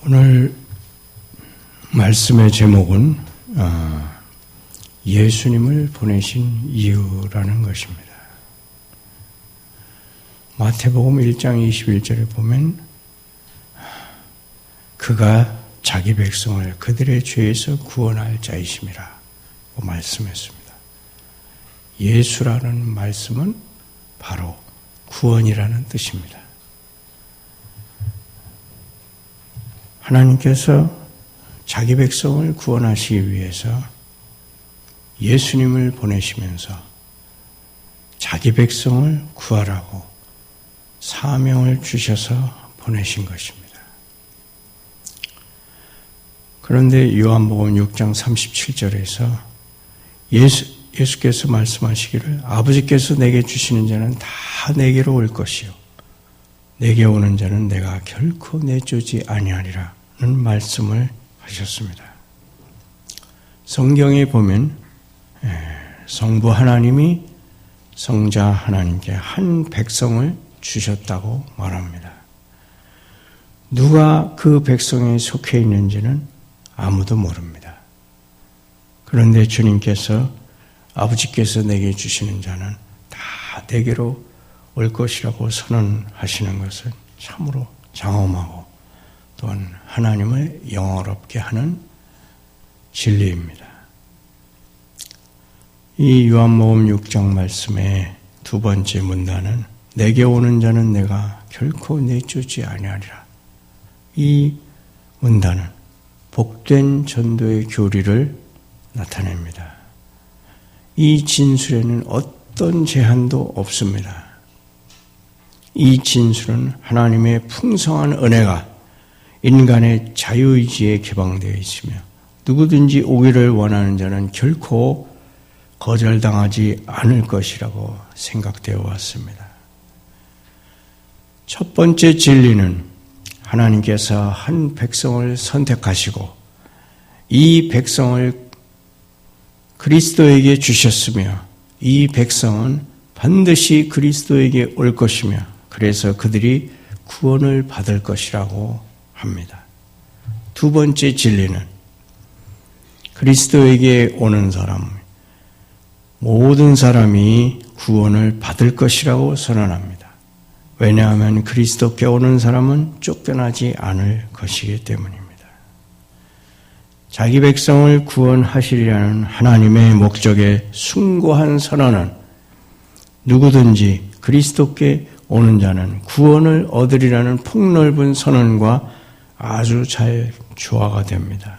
오늘 말씀의 제목은 예수님을 보내신 이유라는 것입니다. 마태복음 1장 21절에 보면 그가 자기 백성을 그들의 죄에서 구원할 자이심이라 고 말씀했습니다. 예수라는 말씀은 바로 구원이라는 뜻입니다. 하나님께서 자기 백성을 구원하시기 위해서 예수님을 보내시면서 자기 백성을 구하라고 사명을 주셔서 보내신 것입니다. 그런데 요한복음 6장 37절에서 예수께서 말씀하시기를 아버지께서 내게 주시는 자는 다 내게로 올 것이요 내게 오는 자는 내가 결코 내쫓지 아니하리라 는 말씀을 하셨습니다. 성경에 보면 성부 하나님이 성자 하나님께 한 백성을 주셨다고 말합니다. 누가 그 백성에 속해 있는지는 아무도 모릅니다. 그런데 주님께서 아버지께서 내게 주시는 자는 다 내게로 올 것이라고 선언하시는 것은 참으로 장엄하고 또한 하나님을 영화롭게 하는 진리입니다. 이 요한복음 6장 말씀의 두 번째 문단은 내게 오는 자는 내가 결코 내쫓지 아니하리라. 이 문단은 복된 전도의 교리를 나타냅니다. 이 진술에는 어떤 제한도 없습니다. 이 진술은 하나님의 풍성한 은혜가 인간의 자유의지에 개방되어 있으며 누구든지 오기를 원하는 자는 결코 거절당하지 않을 것이라고 생각되어 왔습니다. 첫 번째 진리는 하나님께서 한 백성을 선택하시고 이 백성을 그리스도에게 주셨으며 이 백성은 반드시 그리스도에게 올 것이며 그래서 그들이 구원을 받을 것이라고 합니다. 두 번째 진리는 그리스도에게 오는 사람, 모든 사람이 구원을 받을 것이라고 선언합니다. 왜냐하면 그리스도께 오는 사람은 쫓겨나지 않을 것이기 때문입니다. 자기 백성을 구원하시리라는 하나님의 목적의 숭고한 선언은 누구든지 그리스도께 오는 자는 구원을 얻으리라는 폭넓은 선언과 아주 잘 조화가 됩니다.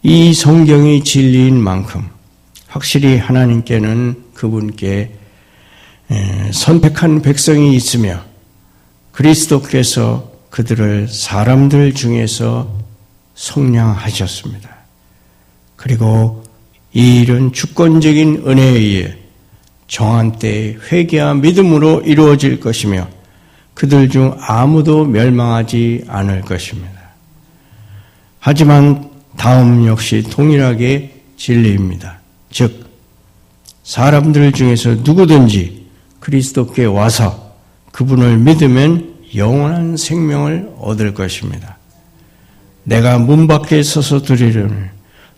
이 성경이 진리인 만큼 확실히 하나님께는 그분께 선택한 백성이 있으며 그리스도께서 그들을 사람들 중에서 속량하셨습니다. 그리고 이 일은 주권적인 은혜에 의해 정한 때에 회개와 믿음으로 이루어질 것이며 그들 중 아무도 멸망하지 않을 것입니다. 하지만 다음 역시 동일하게 진리입니다. 즉 사람들 중에서 누구든지 그리스도께 와서 그분을 믿으면 영원한 생명을 얻을 것입니다. 내가 문 밖에 서서 들으려니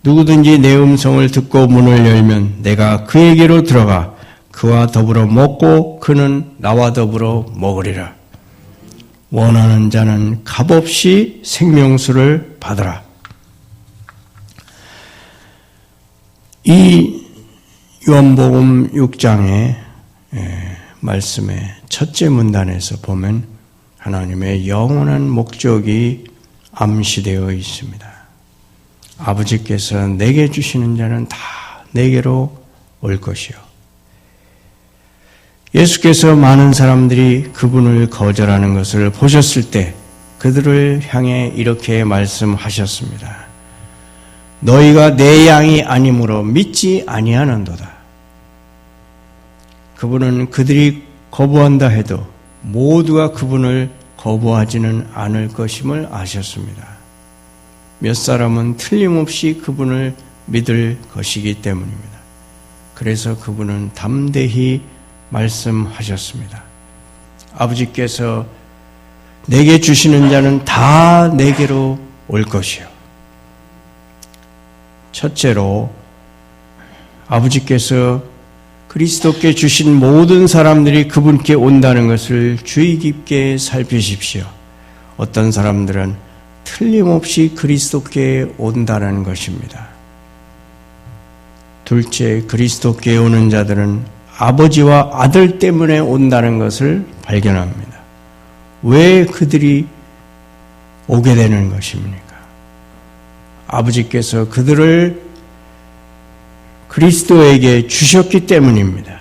누구든지 내 음성을 듣고 문을 열면 내가 그에게로 들어가 그와 더불어 먹고 그는 나와 더불어 먹으리라. 원하는 자는 값없이 생명수를 받으라. 이 요한복음 6장의 말씀의 첫째 문단에서 보면 하나님의 영원한 목적이 암시되어 있습니다. 아버지께서 내게 주시는 자는 다 내게로 올 것이요. 예수께서 많은 사람들이 그분을 거절하는 것을 보셨을 때 그들을 향해 이렇게 말씀하셨습니다. 너희가 내 양이 아니므로 믿지 아니하는도다. 그분은 그들이 거부한다 해도 모두가 그분을 거부하지는 않을 것임을 아셨습니다. 몇 사람은 틀림없이 그분을 믿을 것이기 때문입니다. 그래서 그분은 담대히 말씀하셨습니다. 아버지께서 내게 주시는 자는 다 내게로 올 것이요. 첫째로 아버지께서 그리스도께 주신 모든 사람들이 그분께 온다는 것을 주의 깊게 살피십시오. 어떤 사람들은 틀림없이 그리스도께 온다는 것입니다. 둘째, 그리스도께 오는 자들은 아버지와 아들 때문에 온다는 것을 발견합니다. 왜 그들이 오게 되는 것입니까? 아버지께서 그들을 그리스도에게 주셨기 때문입니다.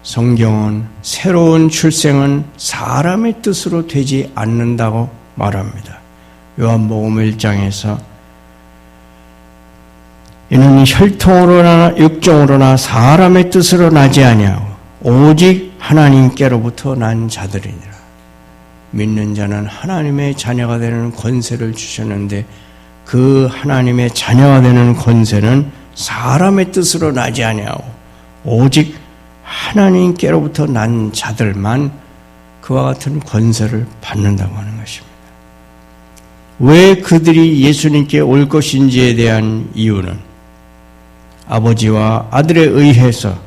성경은 새로운 출생은 사람의 뜻으로 되지 않는다고 말합니다. 요한복음 1장에서 이는 혈통으로나 육정으로나 사람의 뜻으로 나지 아니하고 오직 하나님께로부터 난 자들이니라. 믿는 자는 하나님의 자녀가 되는 권세를 주셨는데 그 하나님의 자녀가 되는 권세는 사람의 뜻으로 나지 아니하고 오직 하나님께로부터 난 자들만 그와 같은 권세를 받는다고 하는 것입니다. 왜 그들이 예수님께 올 것인지에 대한 이유는 아버지와 아들에 의해서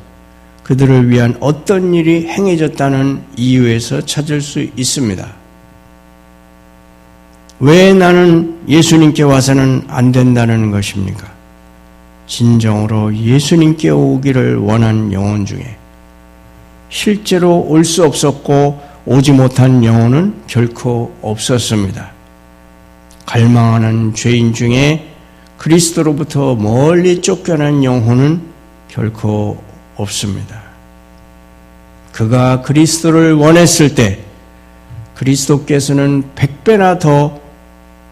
그들을 위한 어떤 일이 행해졌다는 이유에서 찾을 수 있습니다. 왜 나는 예수님께 와서는 안 된다는 것입니까? 진정으로 예수님께 오기를 원한 영혼 중에 실제로 올 수 없었고 오지 못한 영혼은 결코 없었습니다. 갈망하는 죄인 중에 그리스도로부터 멀리 쫓겨난 영혼은 결코 없습니다. 그가 그리스도를 원했을 때 그리스도께서는 100배나 더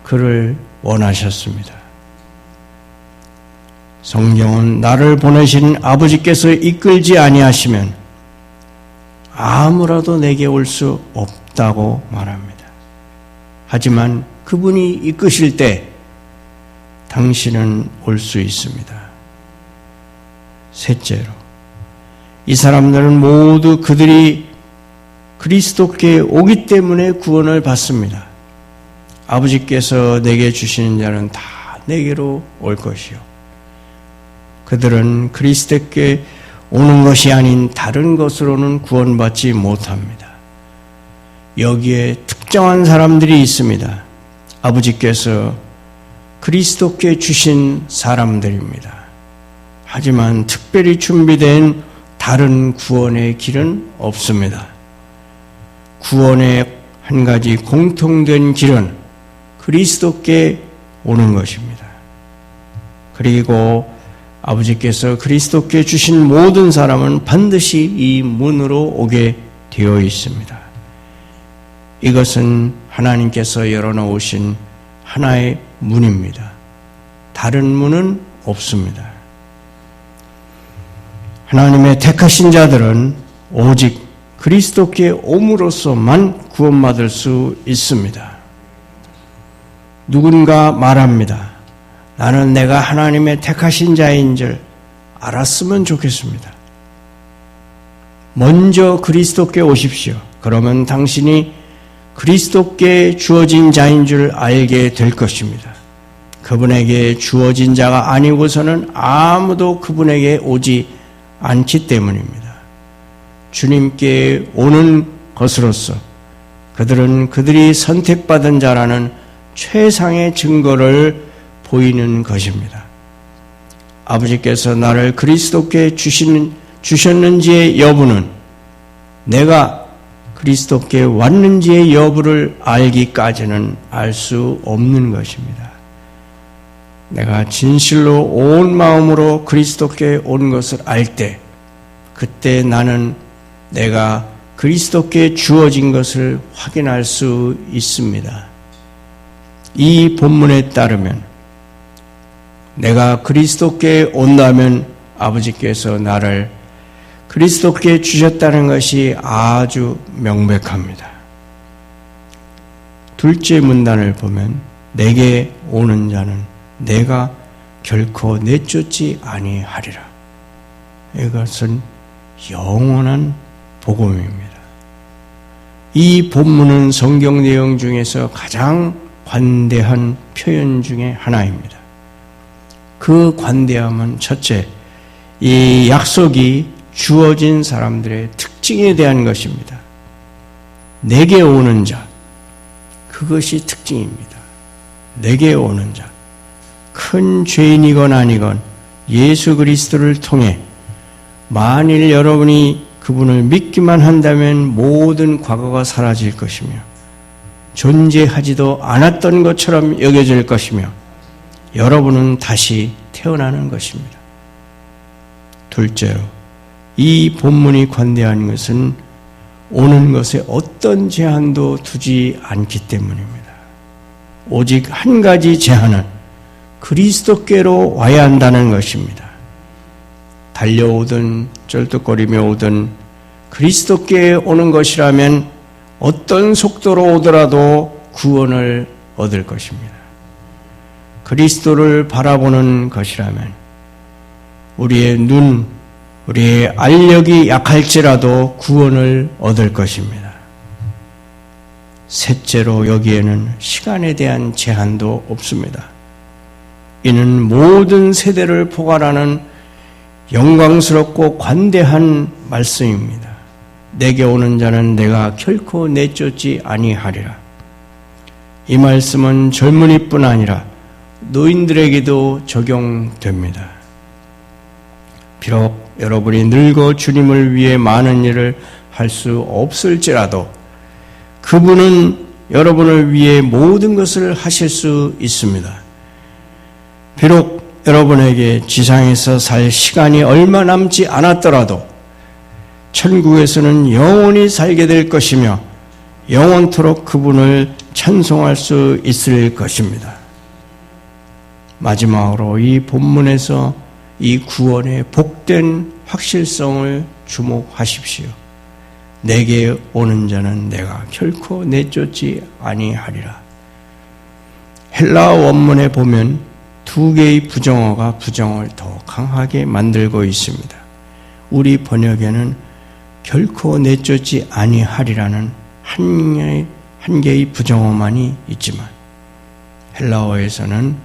그를 원하셨습니다. 성경은 나를 보내신 아버지께서 이끌지 아니하시면 아무라도 내게 올 수 없다고 말합니다. 하지만 그분이 이끄실 때 당신은 올 수 있습니다. 셋째로, 이 사람들은 모두 그들이 그리스도께 오기 때문에 구원을 받습니다. 아버지께서 내게 주시는 자는 다 내게로 올 것이요. 그들은 그리스도께 오는 것이 아닌 다른 것으로는 구원받지 못합니다. 여기에 특정한 사람들이 있습니다. 아버지께서 그리스도께 주신 사람들입니다. 하지만 특별히 준비된 다른 구원의 길은 없습니다. 구원의 한 가지 공통된 길은 그리스도께 오는 것입니다. 그리고 아버지께서 그리스도께 주신 모든 사람은 반드시 이 문으로 오게 되어 있습니다. 이것은 하나님께서 열어놓으신 하나의 문입니다. 다른 문은 없습니다. 하나님의 택하신 자들은 오직 그리스도께 옴으로써만 구원받을 수 있습니다. 누군가 말합니다. 나는 내가 하나님의 택하신 자인 줄 알았으면 좋겠습니다. 먼저 그리스도께 오십시오. 그러면 당신이 그리스도께 주어진 자인 줄 알게 될 것입니다. 그분에게 주어진 자가 아니고서는 아무도 그분에게 오지 않기 때문입니다. 주님께 오는 것으로서 그들은 그들이 선택받은 자라는 최상의 증거를 보이는 것입니다. 아버지께서 나를 그리스도께 주셨는지의 여부는 내가 그리스도께 왔는지의 여부를 알기까지는 알 수 없는 것입니다. 내가 진실로 온 마음으로 그리스도께 온 것을 알 때, 그때 나는 내가 그리스도께 주어진 것을 확인할 수 있습니다. 이 본문에 따르면 내가 그리스도께 온다면 아버지께서 나를 그리스도께 주셨다는 것이 아주 명백합니다. 둘째 문단을 보면 내게 오는 자는 내가 결코 내쫓지 아니하리라. 이것은 영원한 복음입니다. 이 본문은 성경 내용 중에서 가장 관대한 표현 중에 하나입니다. 그 관대함은 첫째, 이 약속이 주어진 사람들의 특징에 대한 것입니다. 내게 오는 자, 그것이 특징입니다. 내게 오는 자, 큰 죄인이건 아니건 예수 그리스도를 통해 만일 여러분이 그분을 믿기만 한다면 모든 과거가 사라질 것이며 존재하지도 않았던 것처럼 여겨질 것이며 여러분은 다시 태어나는 것입니다. 둘째로, 이 본문이 관대한 것은 오는 것에 어떤 제한도 두지 않기 때문입니다. 오직 한 가지 제한은 그리스도께로 와야 한다는 것입니다. 달려오든 쩔뚝거리며 오든 그리스도께 오는 것이라면 어떤 속도로 오더라도 구원을 얻을 것입니다. 그리스도를 바라보는 것이라면 우리의 눈, 우리의 알력이 약할지라도 구원을 얻을 것입니다. 셋째로, 여기에는 시간에 대한 제한도 없습니다. 이는 모든 세대를 포괄하는 영광스럽고 관대한 말씀입니다. 내게 오는 자는 내가 결코 내쫓지 아니하리라. 이 말씀은 젊은이뿐 아니라 노인들에게도 적용됩니다. 비록 여러분이 늙어 주님을 위해 많은 일을 할 수 없을지라도 그분은 여러분을 위해 모든 것을 하실 수 있습니다. 비록 여러분에게 지상에서 살 시간이 얼마 남지 않았더라도 천국에서는 영원히 살게 될 것이며 영원토록 그분을 찬송할 수 있을 것입니다. 마지막으로 이 본문에서 이 구원의 복된 확실성을 주목하십시오. 내게 오는 자는 내가 결코 내쫓지 아니하리라. 헬라어 원문에 보면 두 개의 부정어가 부정어를 더 강하게 만들고 있습니다. 우리 번역에는 결코 내쫓지 아니하리라는 한 개의 부정어만이 있지만 헬라어에서는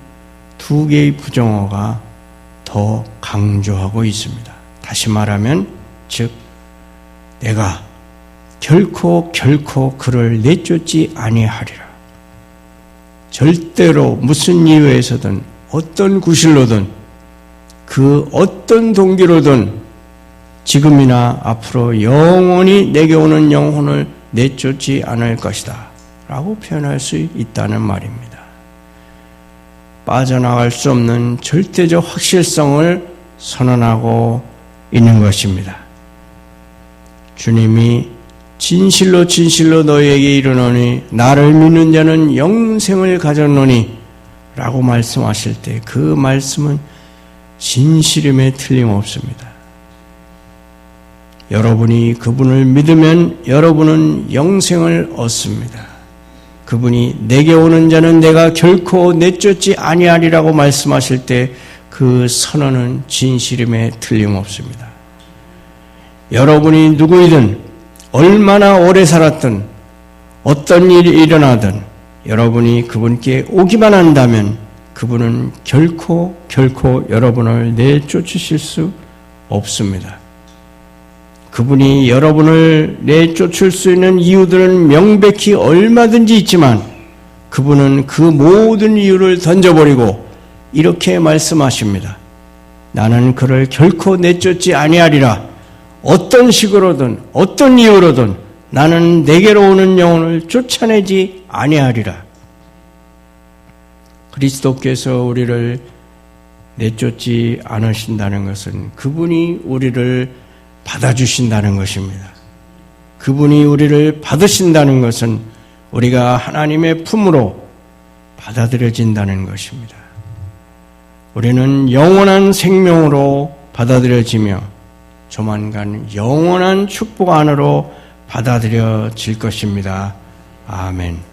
두 개의 부정어가 더 강조하고 있습니다. 다시 말하면 즉 내가 결코 그를 내쫓지 아니하리라. 절대로 무슨 이유에서든 어떤 구실로든 그 어떤 동기로든 지금이나 앞으로 영원히 내게 오는 영혼을 내쫓지 않을 것이다 라고 표현할 수 있다는 말입니다. 빠져나갈 수 없는 절대적 확실성을 선언하고 있는 것입니다. 주님이 진실로 너희에게 이르노니 나를 믿는 자는 영생을 가졌노니 라고 말씀하실 때 그 말씀은 진실임에 틀림없습니다. 여러분이 그분을 믿으면 여러분은 영생을 얻습니다. 그분이 내게 오는 자는 내가 결코 내쫓지 아니하리라고 말씀하실 때 그 선언은 진실임에 틀림없습니다. 여러분이 누구이든 얼마나 오래 살았든 어떤 일이 일어나든 여러분이 그분께 오기만 한다면 그분은 결코 여러분을 내쫓으실 수 없습니다. 그분이 여러분을 내쫓을 수 있는 이유들은 명백히 얼마든지 있지만 그분은 그 모든 이유를 던져버리고 이렇게 말씀하십니다. 나는 그를 결코 내쫓지 아니하리라. 어떤 식으로든 어떤 이유로든 나는 내게로 오는 영혼을 쫓아내지 아니하리라. 그리스도께서 우리를 내쫓지 않으신다는 것은 그분이 우리를 받아주신다는 것입니다. 그분이 우리를 받으신다는 것은 우리가 하나님의 품으로 받아들여진다는 것입니다. 우리는 영원한 생명으로 받아들여지며 조만간 영원한 축복 안으로 받아들여질 것입니다. 아멘.